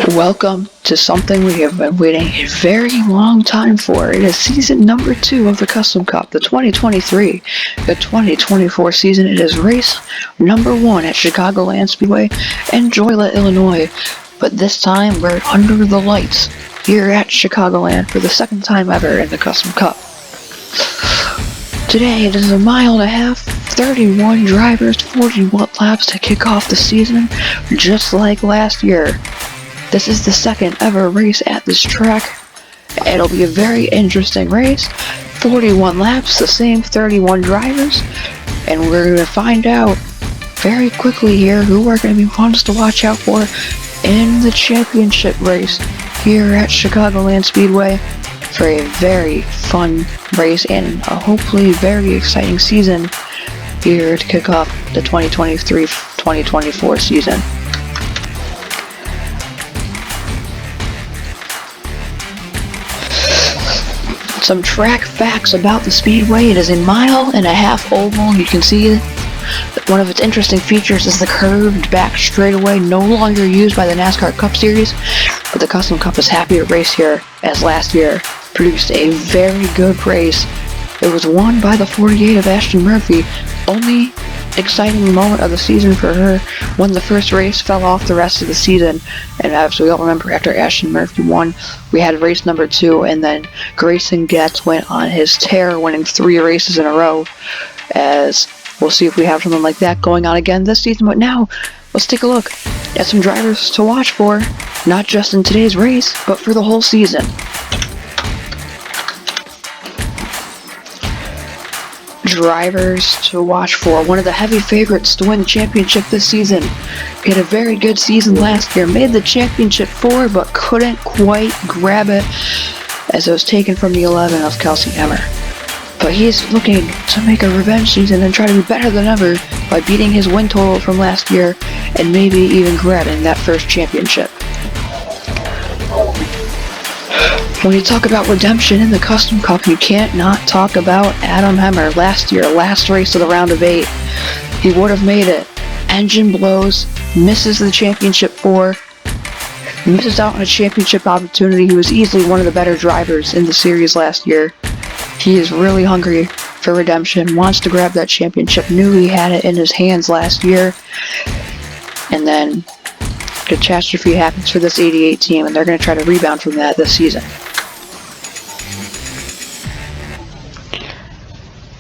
Welcome to something we have been waiting a very long time for. It is season number 2 of the Custom Cup, the 2023, the 2024 season. It is race number 1 at Chicagoland Speedway in Joilet, Illinois. But this time we're under the lights here at Chicagoland for the second time ever in the Custom Cup. Today it is a mile and a half, 31 drivers, 41 laps to kick off the season, just like last year. This is the second ever race at this track. It'll be a very interesting race. 41 laps, the same 31 drivers, and we're going to find out very quickly here who are going to be ones to watch out for in the championship race here at Chicagoland Speedway for a very fun race and a hopefully very exciting season here to kick off the 2023-2024 season. Some track facts about the Speedway. It is a mile-and-a-half oval. You can see that one of its interesting features is the curved back straightaway, no longer used by the NASCAR Cup Series, but the Custom Cup is happy to race here, as last year produced a very good race. It was won by the 48 of Ashton Murphy. Only exciting moment of the season for her when the first race fell off the rest of the season, and as we all remember, after Ashton Murphy won, we had race number 2, and then Grayson Getz went on his tear, winning 3 races in a row. As we'll see if we have something like that going on again this season. But now let's take a look at some drivers to watch for, not just in today's race but for the whole season. Drivers to watch for. One of the heavy favorites to win the championship this season. He had a very good season last year. Made the championship 4 but couldn't quite grab it as it was taken from the 11 of Kelsey Emmer. But he's looking to make a revenge season and try to be better than ever by beating his win total from last year and maybe even grabbing that first championship. When you talk about redemption in the Custom Cup, you can't not talk about Adam Hemmer. Last year, last race of the round of 8, he would have made it. Engine blows, misses the championship 4, misses out on a championship opportunity. He was easily one of the better drivers in the series last year. He is really hungry for redemption, wants to grab that championship, knew he had it in his hands last year, and then catastrophe happens for this 88 team, and they're going to try to rebound from that this season.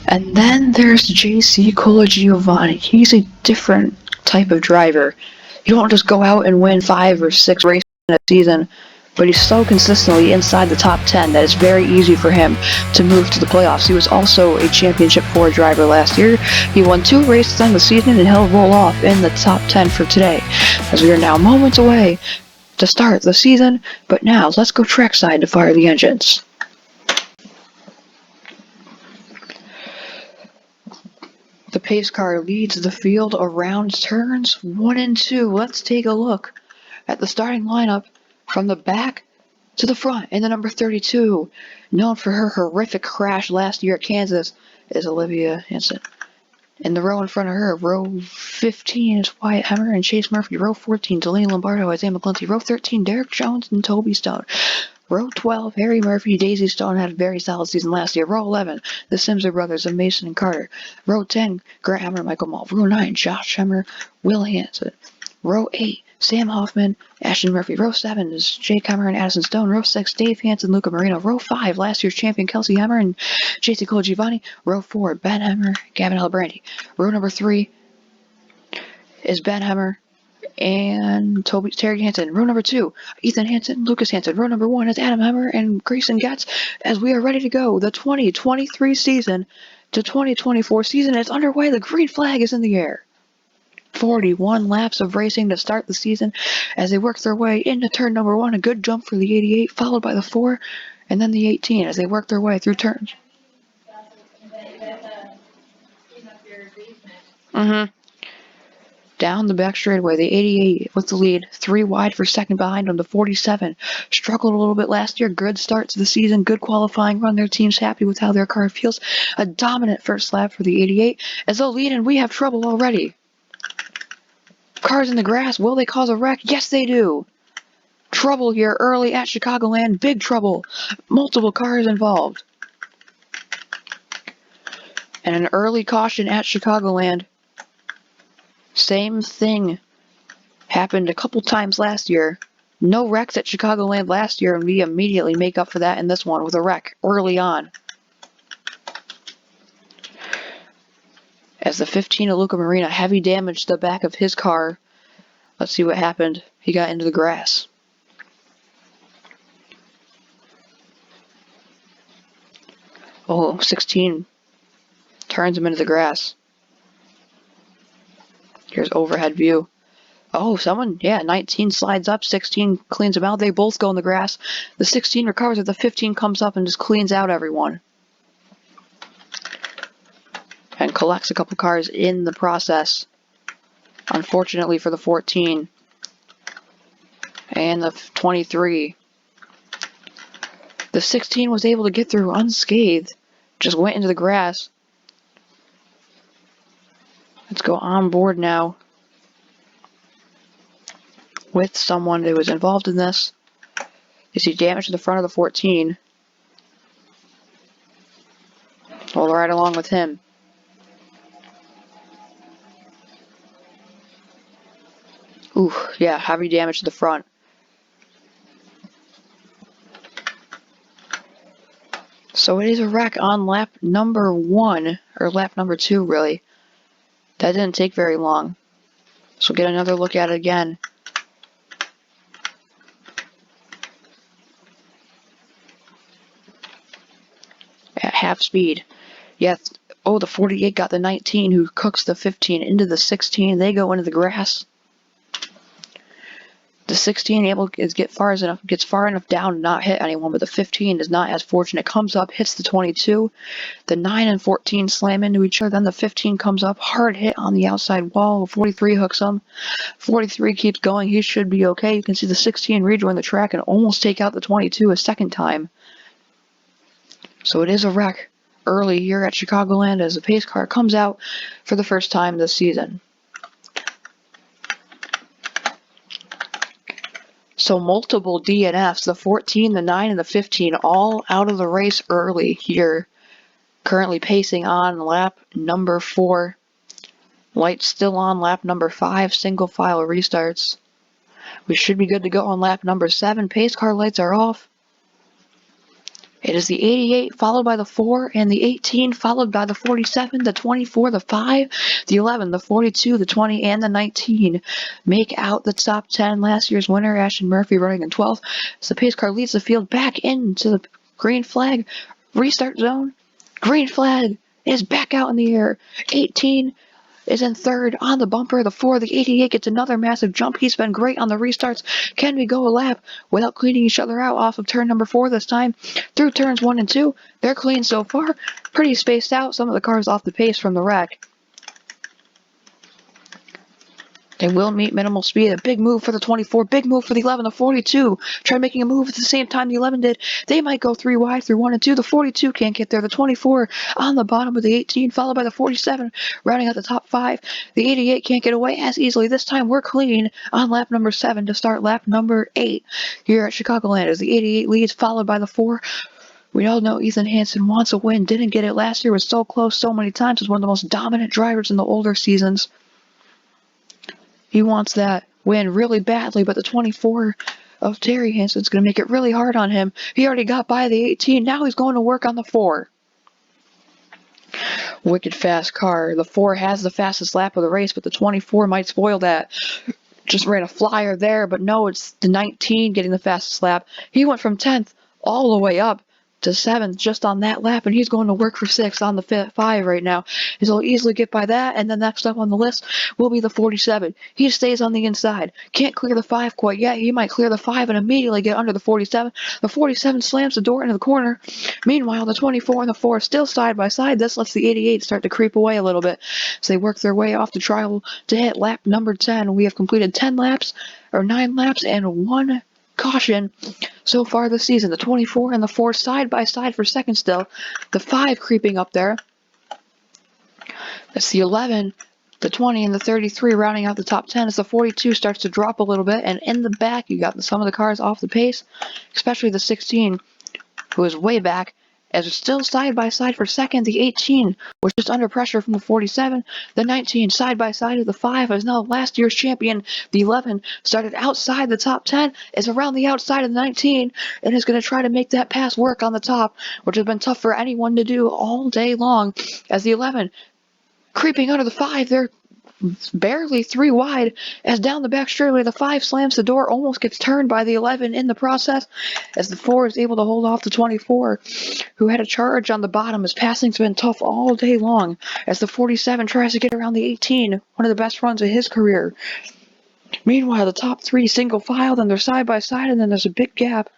And then there's JC Colagiovanni. He's a different type of driver. You don't just go out and win 5 or 6 races in a season, but he's so consistently inside the top 10 that it's very easy for him to move to the playoffs. He was also a championship 4 driver last year. He won 2 races on the season, and he'll roll off in the top 10 for today, as we are now moments away to start the season. But now let's go trackside to fire the engines. The pace car leads the field around turns 1 and 2. Let's take a look at the starting lineup from the back to the front. In the number 32, known for her horrific crash last year at Kansas, is Olivia Hansen. In the row in front of her, row 15 is Wyatt Hemmer and Chase Murphy. Row 14, Delaney Lombardo, Isaiah McGlinty. Row 13, Derek Jones and Toby Stone. Row 12, Harry Murphy, Daisy Stone had a very solid season last year. Row 11, the Simser brothers of Mason and Carter. Row 10, Grant Hemmer, Michael Mull. Row 9, Josh Hemmer, Will Hansen. Row 8, Sam Hoffman, Ashton Murphy. Row 7 is Jake Hemmer and Addison Stone. Row 6, Dave Hansen, Luca Marino. Row 5, last year's champion Kelsey Hemmer and JC Colagiovanni. Row 4, Ben Hemmer, Gavin Albrandi. Row number 3 is Ben Hemmer and Terry Hansen. Row number 2, Ethan Hansen, Lucas Hansen. Row number 1 is Adam Hemmer and Grayson Getz. As we are ready to go, the 2023 season to 2024 season is underway. The green flag is in the air. 41 laps of racing to start the season as they work their way into turn number 1. A good jump for the 88, followed by the 4, and then the 18 as they work their way through turns. Down the back straightaway, the 88 with the lead, 3 wide for second behind them. The 47 struggled a little bit last year. Good start to the season, good qualifying run. Their team's happy with how their car feels. A dominant first lap for the 88 as they'll lead, and we have trouble already. Cars in the grass, will they cause a wreck? Yes, they do. trouble here early at Chicagoland. Big trouble. Multiple cars involved. And an early caution at Chicagoland. Same thing happened a couple times last year. No wrecks at Chicagoland last year, and we immediately make up for that in this one with a wreck early on. As the 15 at Luca Marina, heavy damage to the back of his car. Let's see what happened. He got into the grass. Oh, 16 turns him into the grass. Here's overhead view. Oh, 19 slides up, 16 cleans him out. They both go in the grass. The 16 recovers it, the 15 comes up and just cleans out everyone. And collects a couple cars in the process. Unfortunately for the 14. And the 23. The 16 was able to get through unscathed. Just went into the grass. Let's go on board now with someone who was involved in this. You see damage to the front of the 14. We'll ride along with him. Ooh, yeah, heavy damage to the front. So it is a wreck on lap number 1, or lap number 2 really. That didn't take very long. So get another look at it again. At half speed. Yes. Oh, the 48 got the 19 who cooks the 15 into the 16. They go into the grass. The 16 gets far enough down to not hit anyone, but the 15 is not as fortunate. Comes up, hits the 22. The 9 and 14 slam into each other. Then the 15 comes up, hard hit on the outside wall. 43 hooks him. 43 keeps going. He should be okay. You can see the 16 rejoin the track and almost take out the 22 a second time. So it is a wreck early here at Chicagoland as the pace car comes out for the first time this season. So multiple DNFs, the 14, the 9, and the 15 all out of the race early here. Currently pacing on lap number 4. Lights still on lap number 5, single file restarts. We should be good to go on lap number 7. Pace car lights are off. It is the 88 followed by the 4 and the 18 followed by the 47, the 24, the 5, the 11, the 42, the 20, and the 19 make out the top 10. Last year's winner, Ashton Murphy, running in 12th. So the pace car leads the field back into the green flag restart zone. Green flag is back out in the air. 18 is in 3rd on the bumper. The 4, the 88 gets another massive jump. He's been great on the restarts. Can we go a lap without cleaning each other out off of turn number 4 this time? Through turns 1 and 2, they're clean so far. Pretty spaced out. Some of the cars off the pace from the wreck. They will meet minimal speed. A big move for the 24. Big move for the 11. The 42. Try making a move at the same time the 11 did. They might go 3 wide through 1 and 2. The 42 can't get there. The 24 on the bottom of the 18, followed by the 47, rounding out the top 5. The 88 can't get away as easily. This time we're clean on lap number 7 to start lap number 8 here at Chicagoland as the 88 leads, followed by the 4. We all know Ethan Hansen wants a win. Didn't get it last year. Was so close so many times. Was one of the most dominant drivers in the older seasons. He wants that win really badly, but the 24 of Terry Hansen's going to make it really hard on him. He already got by the 18. Now he's going to work on the 4. Wicked fast car. The 4 has the fastest lap of the race, but the 24 might spoil that. Just ran a flyer there, but no, it's the 19 getting the fastest lap. He went from 10th all the way up to 7th just on that lap, and he's going to work for 6 on the 5 right now. He'll easily get by that, and then next up on the list will be the 47. He stays on the inside. Can't clear the 5 quite yet. He might clear the 5 and immediately get under the 47. The 47 slams the door into the corner. Meanwhile, the 24 and the 4 still side by side. This lets the 88 start to creep away a little bit as they work their way off the trial to hit lap number 10. We have completed 9 laps, and 1 caution so far this season. The 24 and the 4 side by side for second still. The 5 creeping up there. That's the 11 The 20 and the 33 rounding out the top 10 as the 42 starts to drop a little bit, and in the back you got some of the cars off the pace, especially the 16, who is way back, as it's still side by side for second. The 18 was just under pressure from the 47. The 19 side by side of the 5 is now last year's champion. The 11 started outside the top 10, is around the outside of the 19, and is going to try to make that pass work on the top, which has been tough for anyone to do all day long, as the 11 creeping under the 5. They're barely 3 wide as down the back straightaway the 5 slams the door, almost gets turned by the 11 in the process, as the 4 is able to hold off the 24, who had a charge on the bottom. His passing's been tough all day long, as the 47 tries to get around the 18, one of the best runs of his career. Meanwhile, the top 3 single file, then they're side by side, and then there's a big gap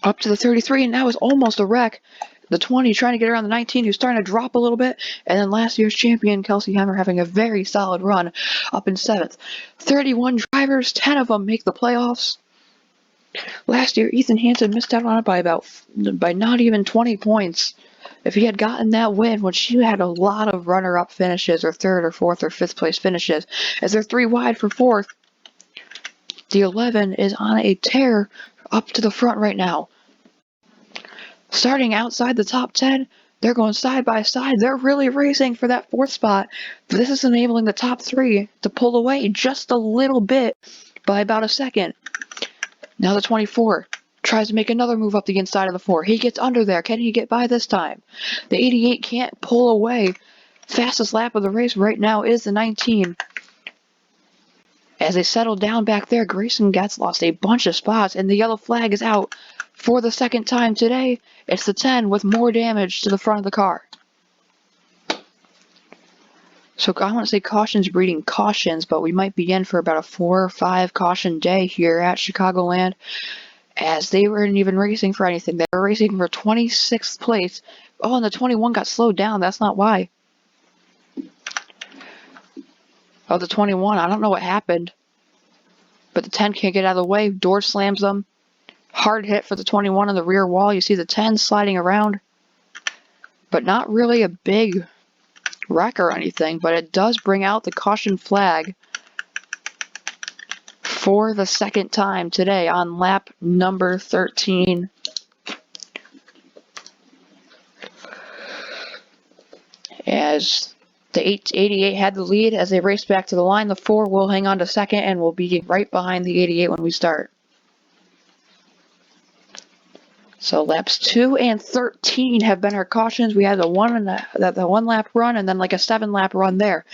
up to the 33, and now is almost a wreck. The 20 trying to get around the 19, who's starting to drop a little bit. And then last year's champion, Kelsey Hammer, having a very solid run up in 7th. 31 drivers, 10 of them make the playoffs. Last year, Ethan Hansen missed out on it by not even 20 points. If he had gotten that win, which he had a lot of runner-up finishes, or 3rd or 4th or 5th place finishes, as they're 3 wide for 4th. The 11 is on a tear up to the front right now. Starting outside the top 10, they're going side by side. They're really racing for that 4th spot. This is enabling the top 3 to pull away just a little bit by about a second. Now the 24 tries to make another move up the inside of the 4. He gets under there. Can he get by this time? The 88 can't pull away. Fastest lap of the race right now is the 19. As they settle down back there, Grayson Getz lost a bunch of spots, and the yellow flag is out for the 2nd time today. It's the 10 with more damage to the front of the car. So I want to say cautions breeding cautions, but we might be in for about a 4 or 5 caution day here at Chicagoland, as they weren't even racing for anything. They were racing for 26th place. Oh, and the 21 got slowed down. That's not why. Oh, the 21, I don't know what happened, but the 10 can't get out of the way. Door slams them. Hard hit for the 21 on the rear wall. You see the 10 sliding around, but not really a big wreck or anything, but it does bring out the caution flag for the 2nd time today on lap number 13. As the 88 had the lead as they raced back to the line, the 4 will hang on to 2nd and will be right behind the 88 when we start. So laps 2 and 13 have been our cautions. We had the 1 lap run, and then like a 7-lap run there.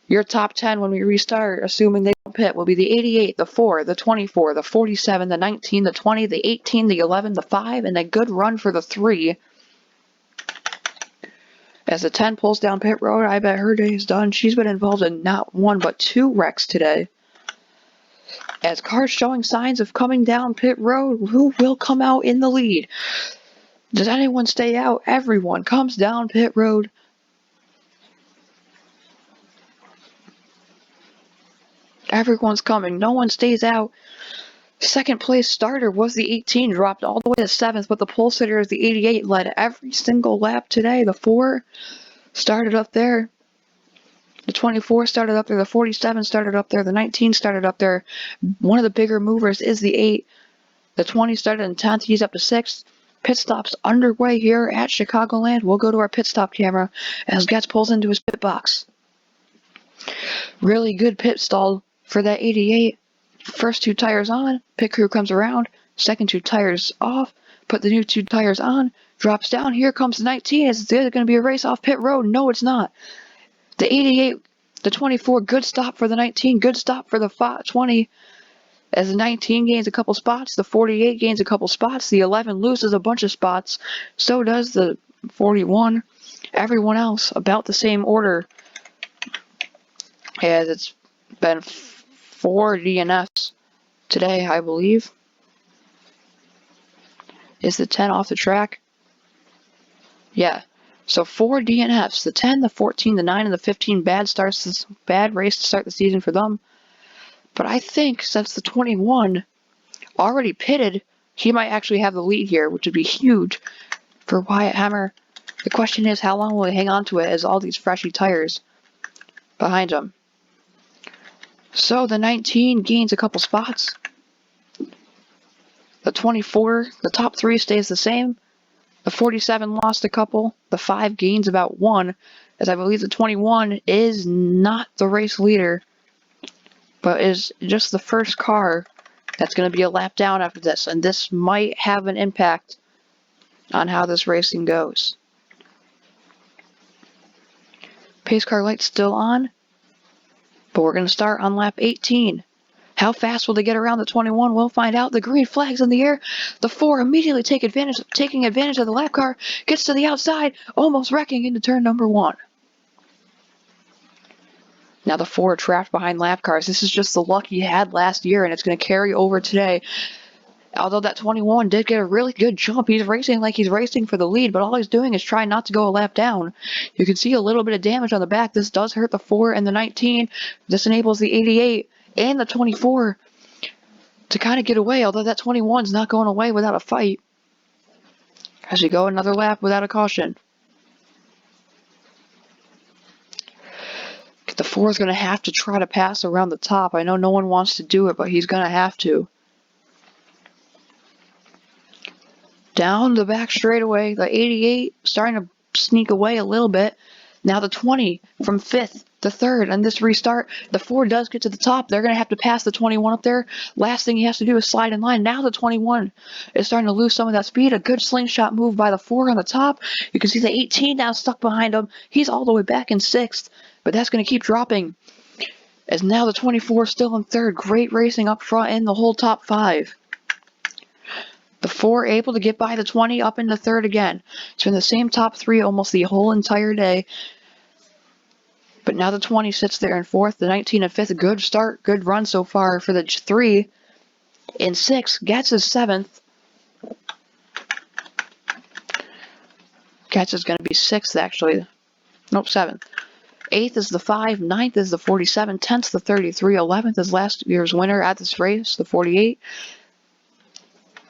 Your top 10 when we restart, assuming they don't pit, will be the 88, the 4, the 24, the 47, the 19, the 20, the 18, the 11, the 5, and a good run for the 3. As the 10 pulls down pit road, I bet her day is done. She's been involved in not 1 but 2 wrecks today. As cars showing signs of coming down pit road, who will come out in the lead? Does anyone stay out? Everyone comes down pit road. Everyone's coming. No one stays out. 2nd place starter was the 18, dropped all the way to 7th, but the pole sitter is the 88, led every single lap today. The 4 started up there. The 24 started up there, the 47 started up there, the 19 started up there. One of the bigger movers is the 8. The 20 started in 10th, he's up to 6th. Pit stops underway here at Chicagoland. We'll go to our pit stop camera as Getz pulls into his pit box. Really good pit stall for that 88. First 2 tires on, pit crew comes around, second 2 tires off, put the new 2 tires on, drops down. Here comes the 19. Is there going to be a race off pit road? No, it's not. The 88, the 24, good stop for the 19, good stop for the 20. As the 19 gains a couple spots, the 48 gains a couple spots, the 11 loses a bunch of spots, so does the 41. Everyone else about the same order, as it's been 4 DNFs today, I believe. Is the 10 off the track? Yeah. So 4 DNFs, the 10, the 14, the 9, and the 15, bad race to start the season for them. But I think since the 21 already pitted, he might actually have the lead here, which would be huge for Wyatt Hammer. The question is, how long will he hang on to it as all these freshy tires behind him. So the 19 gains a couple spots. The 24, the top 3 stays the same. The 47 lost a couple. The 5 gains about 1, as I believe the 21 is not the race leader, but is just the first car that's going to be a lap down after this, and this might have an impact on how this racing goes. Pace car light's still on, but we're going to start on lap 18. How fast will they get around the 21? We'll find out. The green flag's in the air. The 4 immediately taking advantage of the lap car, gets to the outside, almost wrecking into turn number 1. Now the 4 trapped behind lap cars. This is just the luck he had last year, and it's going to carry over today. Although that 21 did get a really good jump. He's racing like he's racing for the lead, but all he's doing is trying not to go a lap down. You can see a little bit of damage on the back. This does hurt the 4 and the 19. This enables the 88 and the 24 to kind of get away, although that 21's not going away without a fight. As we go another lap without a caution. The 4 is going to have to try to pass around the top. I know no one wants to do it, but he's going to have to. Down the back straightaway, the 88 starting to sneak away a little bit. Now the 20 from 5th to 3rd on this restart. The 4 does get to the top. They're going to have to pass the 21 up there. Last thing he has to do is slide in line. Now the 21 is starting to lose some of that speed. A good slingshot move by the 4 on the top. You can see the 18 now stuck behind him. He's all the way back in 6th, but that's going to keep dropping. As now the 24 still in 3rd. Great racing up front in the whole top 5. The 4 able to get by the 20 up into 3rd again. It's been the same top 3 almost the whole entire day. But now the 20 sits there in 4th. The 19 and 5th, a good start, good run so far for the 3. In 6th, Getz is 7th. Getz is going to be 6th actually. Nope, 7th. 8th is the 5, 9th is the 47, 10th the 33, 11th is last year's winner at this race, the 48.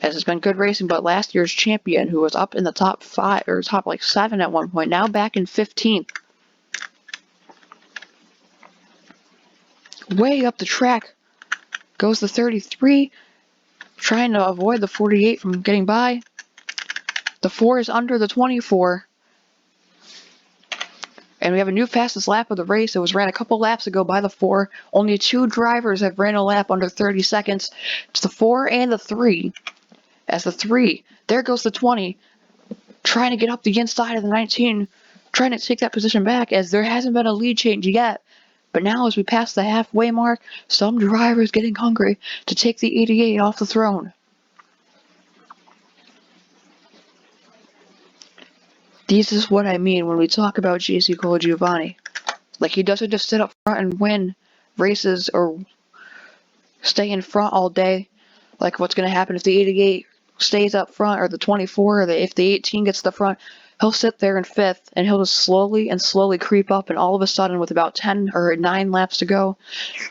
As it's been good racing, but last year's champion, who was up in the top 5 or top like 7 at one point, now back in 15th. Way up the track goes the 33, trying to avoid the 48 from getting by. The 4 is under the 24. And we have a new fastest lap of the race. It was ran a couple laps ago by the 4. Only 2 drivers have ran a lap under 30 seconds. It's the 4 and the 3. As the 3, there goes the 20, trying to get up the inside of the 19, trying to take that position back, as there hasn't been a lead change yet. But now as we pass the halfway mark, some drivers getting hungry to take the 88 off the throne. This is what I mean when we talk about JC Colagiovanni. Like, he doesn't just sit up front and win races or stay in front all day. Like what's going to happen if the 88 stays up front, or the 24, or if the 18 gets to the front. He'll sit there in 5th, and he'll just slowly creep up, and all of a sudden, with about 10 or 9 laps to go,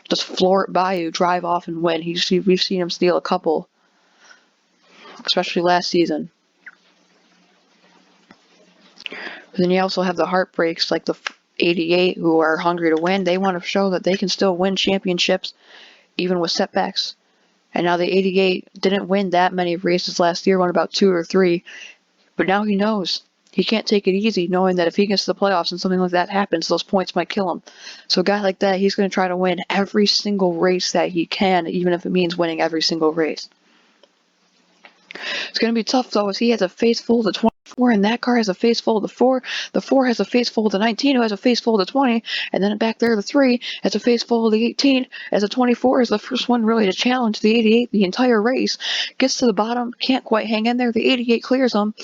just floor it by you, drive off and win. We've seen him steal a couple, especially last season. But then you also have the heartbreaks, like the 88, who are hungry to win. They want to show that they can still win championships, even with setbacks. And now the 88 didn't win that many races last year, won about 2 or 3. But now he knows he can't take it easy, knowing that if he gets to the playoffs and something like that happens, those points might kill him. So a guy like that, he's going to try to win every single race that he can, even if it means winning every single race. It's going to be tough, though, as he has a face full of the 24, and that car has a face full of the 4. The 4 has a face full of the 19, who has a face full of the 20, and then back there, the 3 has a face full of the 18, as the 24 is the first one really to challenge the 88 the entire race. Gets to the bottom, can't quite hang in there. The 88 clears him,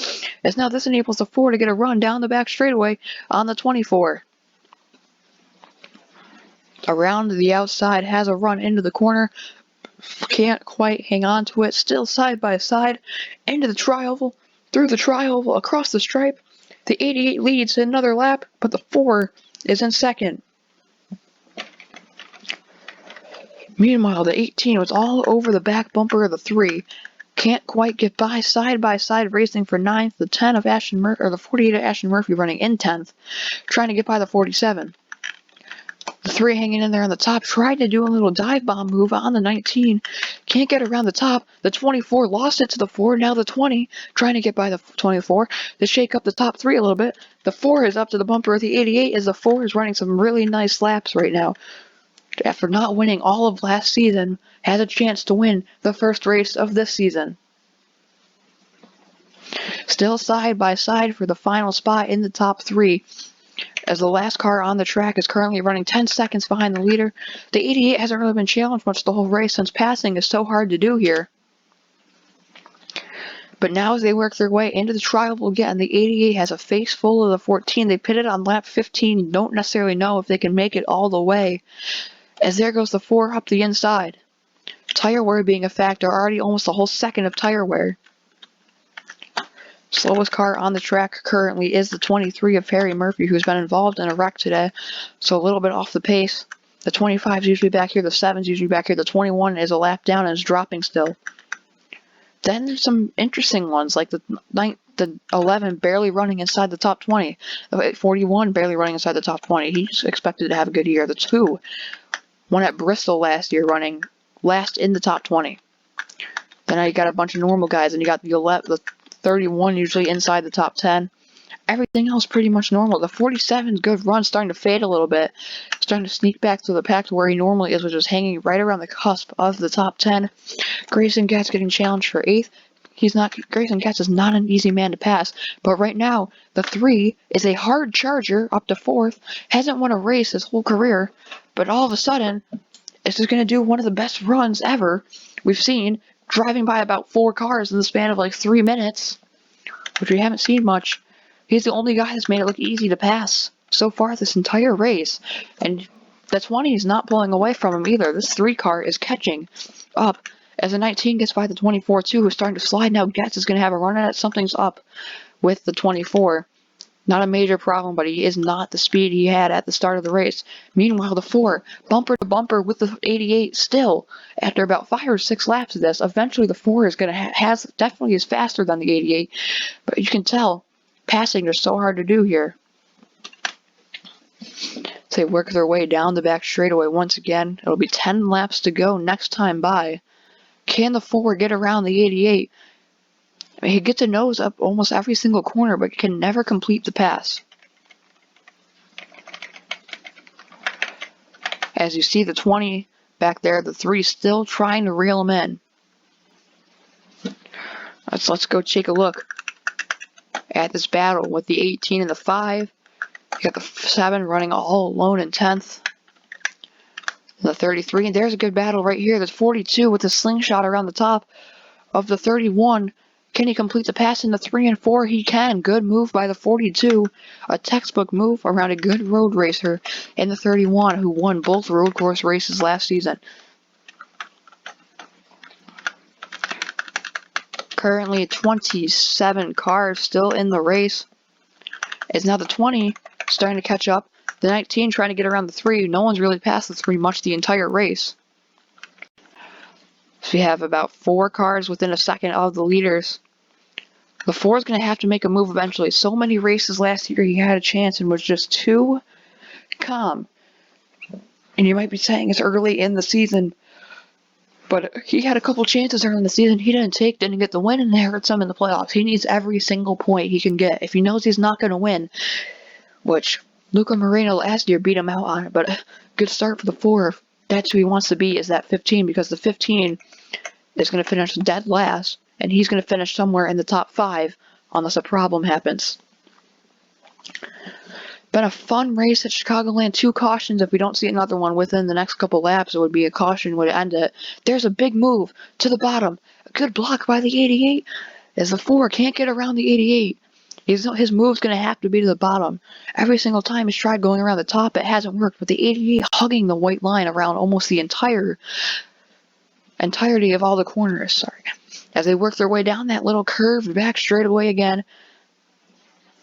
as now this enables the 4 to get a run down the back straightaway on the 24. Around the outside, has a run into the corner. Can't quite hang on to it. Still side by side. Into the tri-oval. Through the tri-oval. Across the stripe. The 88 leads another lap, but the 4 is in 2nd. Meanwhile, the 18 was all over the back bumper of the 3. Can't quite get by side racing for 9th. The 10 of Ashton Murphy, or the 48 of Ashton Murphy running in 10th. Trying to get by the 47. The 3 hanging in there on the top, tried to do a little dive bomb move on the 19. Can't get around the top. The 24 lost it to the 4. Now the 20 trying to get by the 24 to shake up the top 3 a little bit. The 4 is up to the bumper of the 88 as the 4 is running some really nice laps right now. After not winning all of last season, has a chance to win the first race of this season. Still side by side for the final spot in the top 3. As the last car on the track is currently running 10 seconds behind the leader. The 88 hasn't really been challenged much the whole race since passing is so hard to do here. But now as they work their way into the trial again, the 88 has a face full of the 14. They pitted on lap 15, don't necessarily know if they can make it all the way. As there goes the 4 up the inside. Tire wear being a factor, already almost a whole second of tire wear. Slowest car on the track currently is the 23 of Harry Murphy, who's been involved in a wreck today, so a little bit off the pace. The 25 is usually back here, the 7 is usually back here, the 21 is a lap down and is dropping still. Then there's some interesting ones, like the 11 barely running inside the top 20, the 41 barely running inside the top 20. He's expected to have a good year. The 2, one at Bristol last year, running last in the top 20. Then now you got a bunch of normal guys, and you got the 31 usually inside the top 10. Everything else pretty much normal. The 47's good run starting to fade a little bit. Starting to sneak back to the pack to where he normally is, which is hanging right around the cusp of the top 10. Grayson Getz getting challenged for 8th. Grayson Getz is not an easy man to pass, but right now the 3 is a hard charger up to 4th. Hasn't won a race his whole career, but all of a sudden is just going to do one of the best runs ever we've seen, driving by about 4 cars in the span of like 3 minutes, which we haven't seen much. He's the only guy that's made it look easy to pass so far this entire race. And the 20 is not pulling away from him either. This 3 car is catching up. As the 19 gets by the 24 too, who's starting to slide now, Getz is going to have a run at it. Something's up with the 24. Not a major problem, but he is not the speed he had at the start of the race. Meanwhile, the 4, bumper to bumper with the 88 still. After about 5 or 6 laps of this, eventually the 4 is going to definitely is faster than the 88. But you can tell, passing is so hard to do here. So they work their way down the back straightaway once again. It'll be 10 laps to go next time by. Can the 4 get around the 88? I mean, he gets a nose up almost every single corner, but can never complete the pass. As you see the 20 back there, the 3 still trying to reel him in. Let's go take a look at this battle with the 18 and the 5. You got the 7 running all alone in 10th. The 33, and there's a good battle right here. There's 42 with a slingshot around the top of the 31. Can he complete the pass in the 3 and 4? He can. Good move by the 42. A textbook move around a good road racer in the 31 who won both road course races last season. Currently 27 cars still in the race. It's now the 20 starting to catch up. The 19 trying to get around the 3. No one's really passed the 3 much the entire race. So we have about 4 cars within a second of the leaders. The 4 is going to have to make a move eventually. So many races last year he had a chance and was just too calm. And you might be saying it's early in the season, but he had a couple chances early in the season he didn't get the win, and it hurts him in the playoffs. He needs every single point he can get. If he knows he's not going to win, which Luca Moreno last year beat him out on it, but a good start for the 4. That's who he wants to be, is that 15, because the 15 is going to finish dead last, and he's going to finish somewhere in the top 5 unless a problem happens. Been a fun race at Chicagoland. 2 cautions. If we don't see another one within the next couple laps, it would be a caution would end it. There's a big move to the bottom. A good block by the 88 as the 4 can't get around the 88. His move's going to have to be to the bottom. Every single time he's tried going around the top, it hasn't worked. But the 88 hugging the white line around almost the entirety of all the corners. As they work their way down that little curved back straightaway again,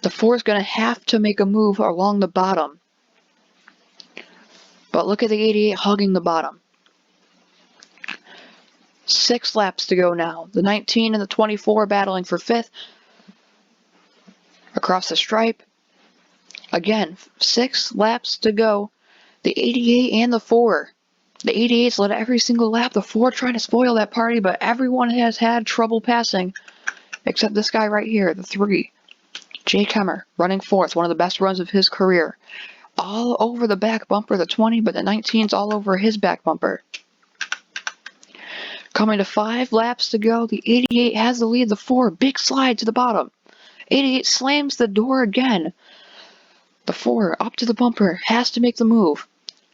the 4 is going to have to make a move along the bottom. But look at the 88 hugging the bottom. 6 laps to go now. The 19 and the 24 battling for 5th. Across the stripe. Again, 6 laps to go. the 88 and the 4. The 88's led every single lap. The 4 trying to spoil that party, but everyone has had trouble passing. Except this guy right here, the 3. Jake Hemmer, running 4th, one of the best runs of his career. All over the back bumper, the 20, but the 19's all over his back bumper. Coming to 5 laps to go, the 88 has the lead, the 4, big slide to the bottom. 88 slams the door again. The 4, up to the bumper, has to make the move.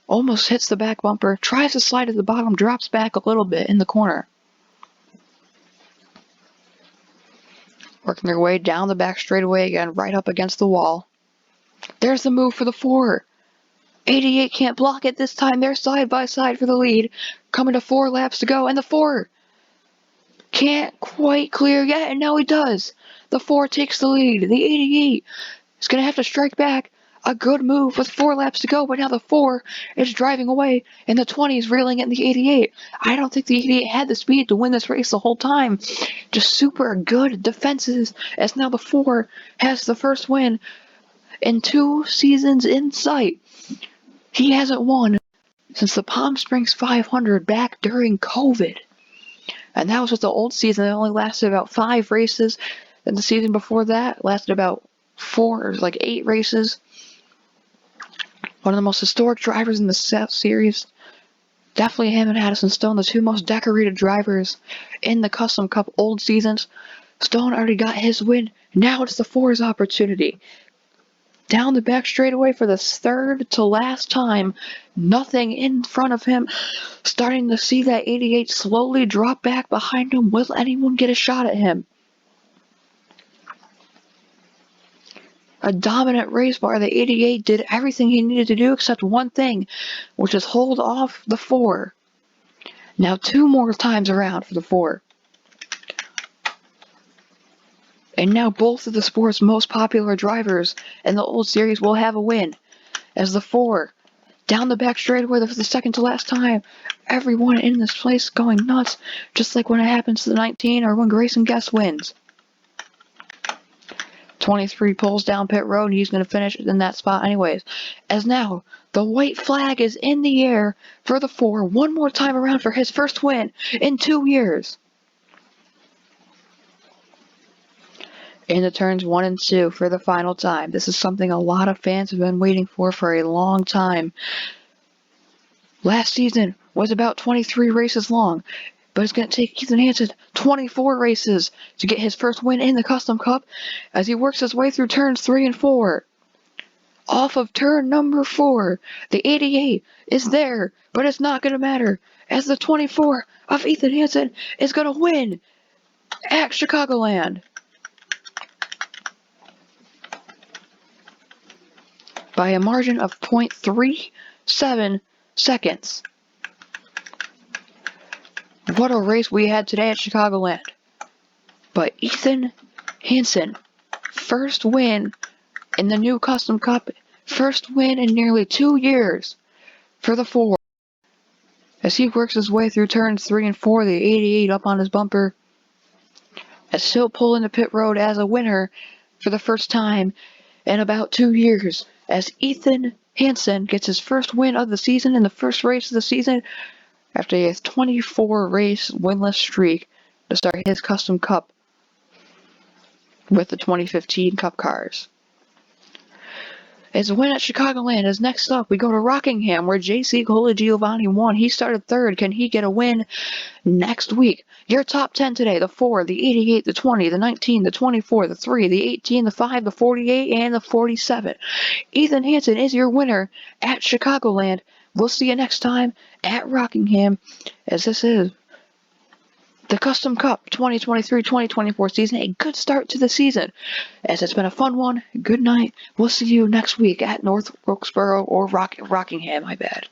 Almost hits the back bumper, tries to slide to the bottom, drops back a little bit in the corner. Working their way down the back straightaway again, right up against the wall. There's the move for the 4. 88 can't block it this time. They're side by side for the lead. Coming to 4 laps to go, and the 4 can't quite clear yet, and now he does. The 4 takes the lead. The 88 is going to have to strike back. A good move with 4 laps to go, but now the 4 is driving away, and the 20 is reeling in the 88. I don't think the 88 had the speed to win this race the whole time. Just super good defenses, as now the 4 has the first win in 2 seasons in sight. He hasn't won since the Palm Springs 500 back during COVID. And that was with the old season. It only lasted about 5 races. And the season before that lasted about 8 races. One of the most historic drivers in the series. Definitely him and Addison Stone, the 2 most decorated drivers in the Custom Cup old seasons. Stone already got his win. Now it's the 4's opportunity. Down the back straightaway for the 3rd to last time. Nothing in front of him. Starting to see that 88 slowly drop back behind him. Will anyone get a shot at him? A dominant race bar. The 88 did everything he needed to do except one thing, which is hold off the 4. Now 2 more times around for the 4. And now both of the sport's most popular drivers in the old series will have a win. As the 4, down the back straightaway for the 2nd to last time. Everyone in this place going nuts, just like when it happens to the 19 or when Grayson Guest wins. 23 pulls down pit road, and he's going to finish in that spot anyways. As now, the white flag is in the air for the 4, one more time around for his first win in 2 years. Into turns 1 and 2 for the final time. This is something a lot of fans have been waiting for a long time. Last season was about 23 races long, but it's going to take Ethan Hansen 24 races to get his first win in the Custom Cup as he works his way through turns 3 and 4. Off of turn number 4, the 88 is there, but it's not going to matter as the 24 of Ethan Hansen is going to win at Chicagoland. By a margin of 0.37 seconds. What a race we had today at Chicagoland. But Ethan Hansen, first win in the new Custom Cup, first win in nearly 2 years for the 4. As he works his way through turns 3 and 4, the 88 up on his bumper. As he'll pull into pit road as a winner for the first time in about 2 years. As Ethan Hansen gets his first win of the season in the first race of the season after a 24-race winless streak to start his Custom Cup with the 2015 Cup cars. His win at Chicagoland is next up. We go to Rockingham, where J.C. Colagiovanni won. He started 3rd. Can he get a win next week? Your top 10 today: the 4, the 88, the 20, the 19, the 24, the 3, the 18, the 5, the 48, and the 47. Ethan Hansen is your winner at Chicagoland. We'll see you next time at Rockingham, as this is the Custom Cup 2023-2024 season. A good start to the season, as it's been a fun one. Good night. We'll see you next week at North Wilkesboro or Rockingham, my bad.